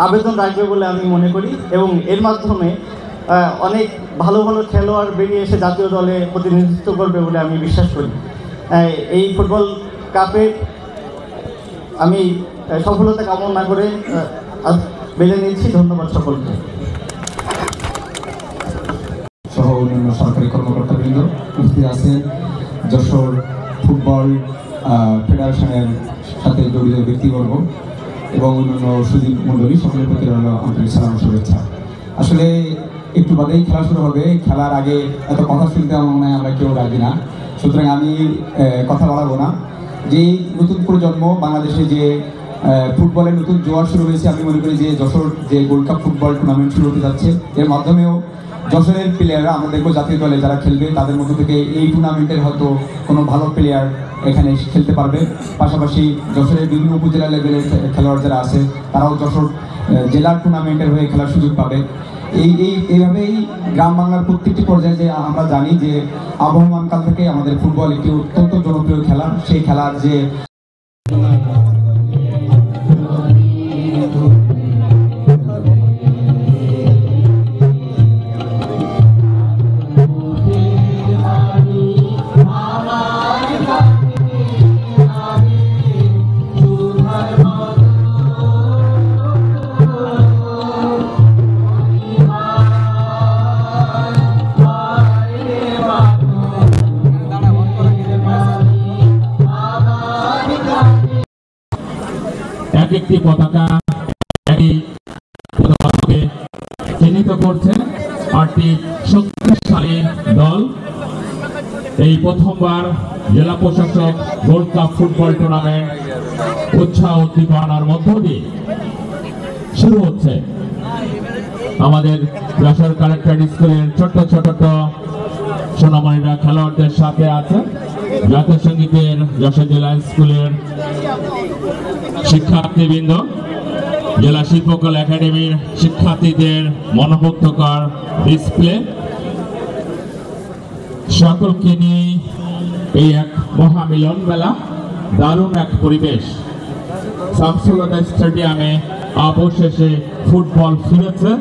আবেদন রাখবে বলে আমি মনে করি এবং এর মাধ্যমে অনেক ভালো ভালো খেলোয়াড় বেরিয়ে এসে জাতীয় দলে প্রতিনিধিত্ব করবে বলে আমি বিশ্বাস করি। এই ফুটবল কাপে আমি সফলতা কামনা করে বেঁধে নিয়েছি। ধন্যবাদ সকলকে। সহ অন্যান্য সরকারি কর্মকর্তাবৃন্দ উপস্থিত আছেন, যশোর ফুটবল ফেডারেশনের সাথে জড়িত ব্যক্তিবর্গ এবং অন্যান্য সুধী মণ্ডলী, সকলের প্রতি রইল আন্তরিক সালাম শুভেচ্ছা। আসলে একটু বাদেই খেলা শুরু হবে, খেলার আগে এত কথা শুনতে আমার মনে হয় আমরা কেউ রাজি না, সুতরাং আমি কথা বাড়াবো না। যে নতুন প্রজন্ম বাংলাদেশে যে ফুটবলের নতুন জোয়ার শুরু হয়েছে, আমি মনে করি যে যশোর যে গোল্ড কাপ ফুটবল টুর্নামেন্ট শুরু হতে যাচ্ছে, এর মাধ্যমেও যশোরের প্লেয়াররা আমাদেরকেও জাতীয় দলে যারা খেলবে তাদের মধ্য থেকে এই টুর্নামেন্টের হয়তো কোনো ভালো প্লেয়ার এখানে খেলতে পারবে। পাশাপাশি যশোরের বিভিন্ন উপজেলা লেভেলের খেলোয়াড় যারা আছে তারাও যশোর জেলার টুর্নামেন্টের হয়ে খেলার সুযোগ পাবে। এইভাবেই গ্রাম বাংলার প্রত্যেকটি পর্যায়ে যে আমরা জানি যে আবহমান কাল থেকে আমাদের ফুটবল একটি অত্যন্ত জনপ্রিয় খেলা, সেই খেলার যে একটি পতাকা চিহ্নিত করছে আটটি শক্তিশালী দল। এই প্রথমবার জেলা প্রশাসক গোল্ড কাপ ফুটবল টুর্নামেন্ট উৎসাহ উদ্দীপনার মধ্য দিয়ে শুরু হচ্ছে। আমাদের যশোর কালেক্টর স্কুলের ছোট্ট ছোট সোনামণিরা খেলোয়াড়দের সাথে আছে। জাতীয় সঙ্গীতের যশোর জেলা স্কুলের শিক্ষার্থীবৃন্দ, জেলা শিল্পকলা একাডেমির শিক্ষার্থীদের মনোমুগ্ধকর ডিসপ্লে, সকলকে নিয়ে এই এক মহামিলন মেলা, দারুণ এক পরিবেশ। শামসুল হুদা স্টেডিয়ামে অবশেষে ফুটবল ফিরেছে।